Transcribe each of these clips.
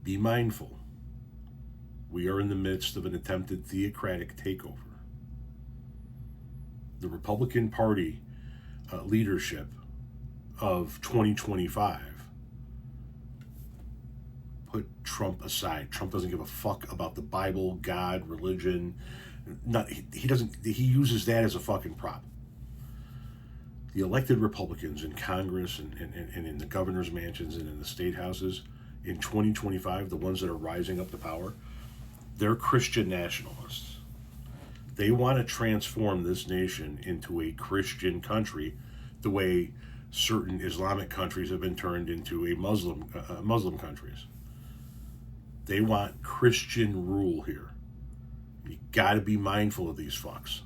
Be mindful. We are in the midst of an attempted theocratic takeover. The Republican Party leadership of 2025 put Trump aside. Trump doesn't give a fuck about the Bible, God, religion. He uses that as a fucking prop. The elected Republicans in Congress and in the governor's mansions and in the state houses in 2025, the ones that are rising up to power, they're Christian nationalists. They want to transform this nation into a Christian country the way certain Islamic countries have been turned into a Muslim countries. They want Christian rule here. You got to be mindful of these fucks.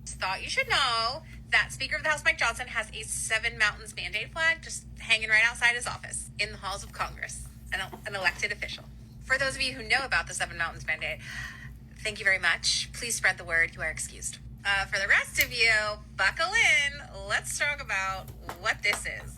Thought you should know that Speaker of the House Mike Johnson has a Seven Mountains mandate flag just hanging right outside his office in the halls of Congress, an elected official. For those of you who know about the Seven Mountains mandate, thank you very much. Please spread the word. You are excused. For the rest of you, buckle in. Let's talk about what this is.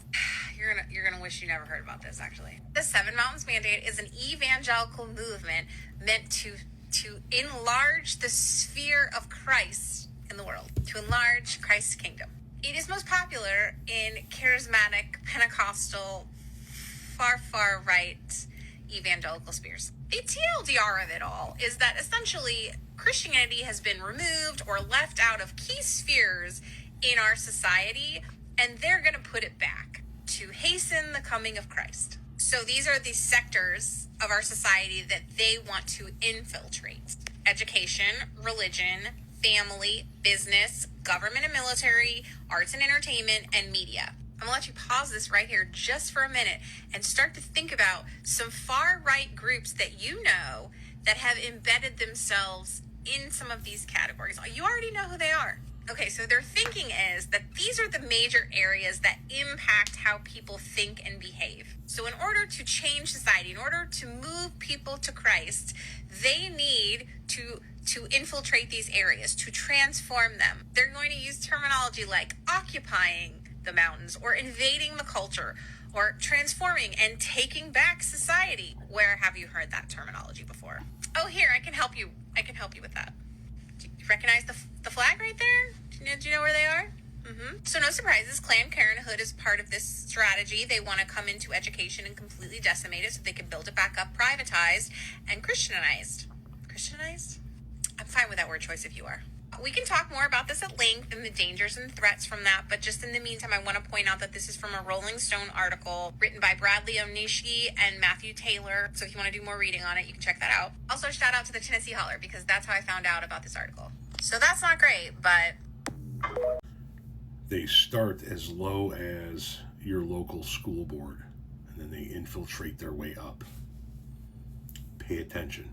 You're gonna wish you never heard about this, actually. The Seven Mountains Mandate is an evangelical movement meant to enlarge the sphere of Christ in the world, to enlarge Christ's kingdom. It is most popular in charismatic, Pentecostal, far right evangelical spheres. The TLDR of it all is that essentially Christianity has been removed or left out of key spheres in our society, and they're going to put it back to hasten the coming of Christ. So these are the sectors of our society that they want to infiltrate: education, religion, family, business, government and military, arts and entertainment, and media. I'm going to let you pause this right here just for a minute and start to think about some far-right groups that you know that have embedded themselves in some of these categories. You already know who they are. Okay, so their thinking is that these are the major areas that impact how people think and behave. So in order to change society, in order to move people to Christ, they need to infiltrate these areas, to transform them. They're going to use terminology like occupying the mountains, or invading the culture, or transforming and taking back society. Where have you heard that terminology before? Oh, here, I can help you with that. Do you recognize the flag right there? Do you know where they are? So no surprises, Planned Parenthood is part of this strategy. They want to come into education and completely decimate it so they can build it back up, privatized and Christianized. Christianized? I'm fine with that word choice if you are. We can talk more about this at length and the dangers and threats from that, but just in the meantime, I want to point out that this is from a Rolling Stone article written by Bradley Onishki and Matthew Taylor. So if you want to do more reading on it, you can check that out. Also, shout out to the Tennessee Holler, because that's how I found out about this article. So that's not great, but... They start as low as your local school board, and then they infiltrate their way up. Pay attention.